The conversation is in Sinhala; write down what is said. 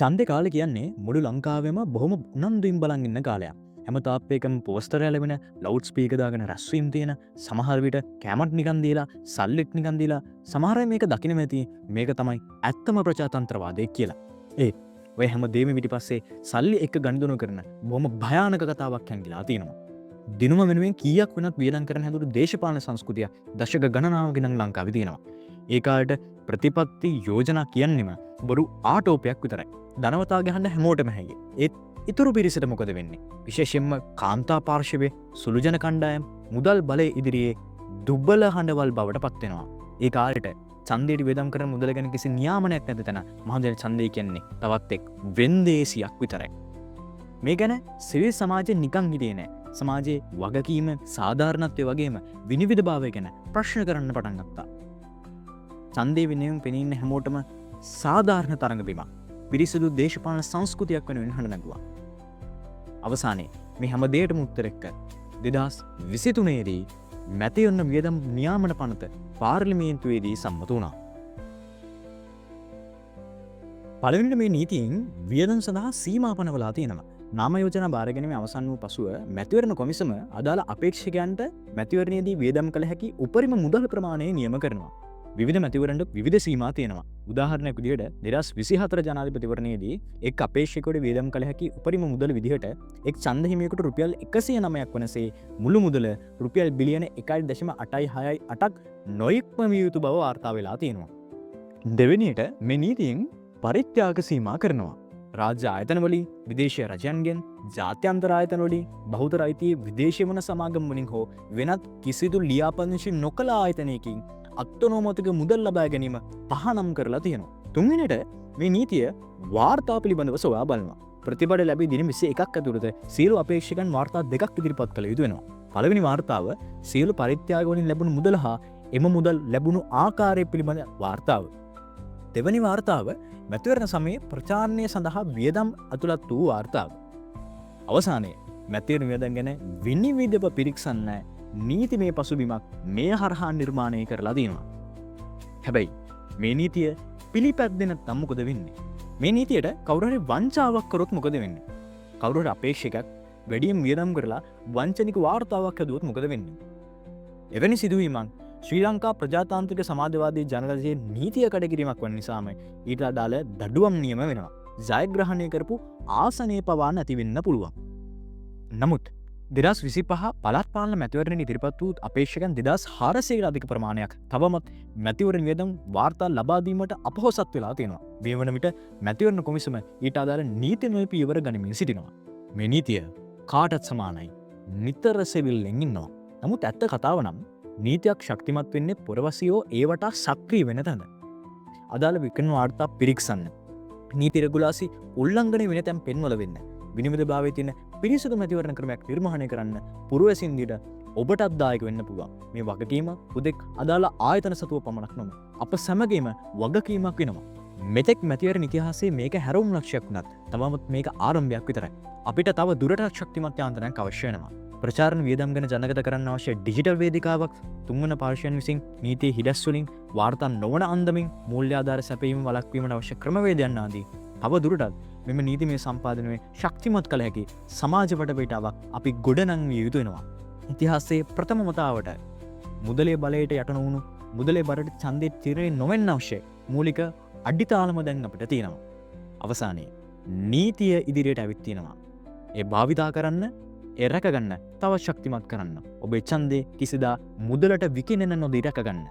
ඡන්දේ කාලේ කියන්නේ මුළු ලංකාවෙම බොහොම උනන්දුවෙන් බලන් ඉන්න කාලයක්. හැම තාප්පයකම පෝස්ටර් ඇලවෙන, ලවුඩ් ස්පීකර් දාගෙන රැස්වීම් තියෙන, සමහර විට කැමරට් නිකන් දීලා, සල්ලිත් නිකන් දීලා, සමහර අය මේක දකින්න ඇති මේක තමයි ඇත්තම ප්‍රජාතන්ත්‍රවාදය කියලා. ඔය හැම දේම පිටිපස්සේ සල්ලි එක ගනුදෙනු කරන බොහොම භයානක කතාවක් හැංගිලා තියෙනවා. දිනුම වෙනුවෙන් කීයක් වෙනත් වියදම් කරන හැදුණු දේශපාලන සංස්කෘතිය දශක ගණනාවක ඉඳන් ලංකාවේ තියෙනවා. ඒ කාලේට ප්‍රතිපත්ති යෝජනා කියන්නෙම බොරු ආටෝපයක් විතරයි. ධනවතා ගහන්න හැමෝටම හැකියි. ඒත් ඉතුරු පිරිසට මොකද වෙන්නේ? විශේෂයෙන්ම කාන්තා පාර්ශවයේ සුළු ජන කණ්ඩායම් මුදල් බලය ඉදිරියේ දුබල හඬවල් බවට පත් වෙනවා. ඒ කාලේට ඡන්දයට වියදම් කරන මුදල ගැන කිසි නියාමනයක් නැති තැන මහජන ඡන්දය කියන්නේ තවත් එක් වෙන්දේසියක් විතරයි. මේ ගැන සිවිල් සමාජය නිකන් හිටියේ නෑ. සමාජයේ වගකීම සාධාරණත්වය වගේම විනිවිදභාවය ගැන ප්‍රශ්න කරන්න පටන් ගත්තා. ඡන්දේ වෙනුවෙන් පෙනී ඉන්න හැමෝටම සාධාරණ තරඟ බිමක් පිරිසිදු දේශපාලන සංස්කෘතියක් වෙනුවෙන් හඬ නැගුවා. අවසානයේ මේ හැම දෙයකටම උත්තර එක්ක 2023 දී මැතිවරණ වියදම් නියාමන පනත පාර්ලිමේන්තුවේදී සම්මත වුණා. පළවෙනිට මේ නීතියෙන් වියදම් සඳහා සීමා පනවලා තියෙනවා. නාම යෝජනා බාර ගැනීම අවසන් වූ පසුව මැතිවරණ කොමිසම අදාළ අපේක්ෂකයන්ට මැතිවරණයේදී වියදම් කළ හැකි උපරිම මුදල් ප්‍රමාණය නියම කරනවා. විවිධ මැතිවරණට විවිධ සීමා තියෙනවා. උදාහරණයක් විදිහට 2024 ජනාධිපතිවරණයේදී එක් අපේක්ෂකයෙකුට වියදම් කළ හැකි උපරිම මුදල විදිහට එක් ඡන්ද හිමියෙකුට රුපියල් 109ක් වනසේ මුළු මුදල රුපියල් බිලියන 1.868ක් නොඉක්මවිය යුතු බව වාර්තා වෙලා තියෙනවා. දෙවෙනියට මේ නීතියෙන් පරිත්‍යාග සීමා කරනවා. රාජ්‍ය ආයතනවලින් විදේශීය රජයන්ගෙන් ජාත්‍යන්තර ආයතනවලින් බහුතර අයිතිය විදේශීය වන සමාගම් වලින් හෝ වෙනත් කිසිදු ලියාපදිංචි නොකළ ආයතනයකින් අක්තනෝමතික මුදල් ලබා ගැනීම පහනම් කරලා තියෙනවා. තුන්වෙනිට මේ නීතිය වාර්තා පිළිබඳව සොයා බලනවා. ප්‍රතිඵල ලැබී දින 21ක් ඇතුළත සියලු අපේක්ෂකයන් වාර්තා දෙකක් ඉදිරිපත් කළ යුතු වෙනවා. පළවෙනි වාර්තාව සියලු පරිත්‍යාග වලින් ලැබුණු මුදල හා එම මුදල් ලැබුණු ආකාරය පිළිබඳ වාර්තාව. දෙවැනි වාර්තාව මැතිවරණ සමයේ ප්‍රචාරණය සඳහා වියදම් අතුලත් වූ වාර්තාව. අවසානයේ මැතිවරණ වියදම් ගැන විනිවිදව පිරික්සන්න නීතිමය පසුබිමක් මේ හරහා නිර්මාණය කරලා තියෙනවා. හැබැයි මේ නීතිය පිළිපැද්දෙ නැත්නම් මොකද වෙන්නේ? මේ නීතියට කවුරු හරි වංචාවක් කරොත් මොකද වෙන්නේ? කවුරු හරි අපේක්ෂකෙක් වැඩියෙන් වියදම් කරලා වංචනික වාර්තාවක් හදුවොත් මොකද වෙන්නේ? එවැනි සිදුවීමක් ශ්‍රී ලංකා ප්‍රජාතාන්ත්‍රික සමාජවාදී ජනරජයේ නීතිය කඩකිරීමක් වන නිසාම ඊට අදාළ දඩුවම් නියම වෙනවා. ජයග්‍රහණය කරපු ආසනය පවා නැති වෙන්න පුළුවන්. නමුත් 2025 පළාත් පාලන මැතිවරණ ඉදිරිපත් වූ අපේක්ෂකයන් 2400කට අධික ප්‍රමාණයක් තවමත් මැතිවරණ වියදම් වාර්තා ලබා දීමට අපොහොසත් වෙලා තියෙනවා. මේ වන විට මැතිවරණ කොමිසම ඊට අදාළ නීතිමය පියවර ගනිමින් සිටිනවා. මේ නීතිය කාටත් සමානයි. නිතර සෙවිල්ලෙන් ඉන්නවා. නමුත් ඇත්ත කතාව නම් නීතියක් ශක්තිමත් වෙන්නේ පුරවැසියෝ ඒවට සක්‍රිය වෙන තැන. අදාළ විකරණ වාර්තා පිරික්සන්න. නීති රෙගුලාසි උල්ලංඝනය වෙන තැන් පෙන්වල වෙන්න. විනිවිදභාවයේ තියෙන පිරිසිදු මැතිවරණ ක්‍රමයක් නිර්මාණය කරන්න පුරවැසියන්ට ඔබටත් දායක වෙන්න පුළුවන්. මේ වගකීම හුදෙක් අදාළ ආයතන සතුව පමණක් නොවේ. අප සැමගේම වගකීමක් වෙනවා. මෙතෙක් මැතිවරණ ඉතිහාසයේ මේක හැරවුම් ලක්ෂයක් වුණත් තවමත් මේක ආරම්භයක් විතරයි. අපිට තව දුරටත් ශක්තිමත් යාන්ත්‍රණයක් අවශ්‍ය වෙනවා. ප්‍රචාරණ වියදම් ගැන ජනගත කරන්න අවශ්‍ය ඩිජිටල් වේදිකාවක් තුන්වන පාර්ශ්වයන් විසින් නීතියේ හිඩැස් වලින් වාර්තා නොවන අන්දමින් මූල්‍ය ආධාර සැපයීම වළක්වීමට අවශ්‍ය ක්‍රමවේදයන් ආදී තව දුරටත් මෙම නීතිමය සම්පාදනයේ ශක්තිමත් කළ හැකි සමාජ වටපිටාවක් අපි ගොඩනංවිය යුතු වෙනවා. ඉතිහාසයේ ප්‍රථම වතාවට මුදලේ බලයට යට නොවුණු මුදලේ බරට ඡන්දේ තිරේ නොවෙන්න අවශ්‍ය මූලික අඩිතාලම දැන් අපිට තියෙනවා. අවසානයේ නීතිය ඉදිරියට ඇවිත් තියෙනවා. ඒ භාවිතා කරන්න ඒ රැකගන්න තවත් ශක්තිමත් කරන්න. ඔබේ ඡන්දේ කිසිදා මුදලට විකිනෙන්න නොදී රැකගන්න.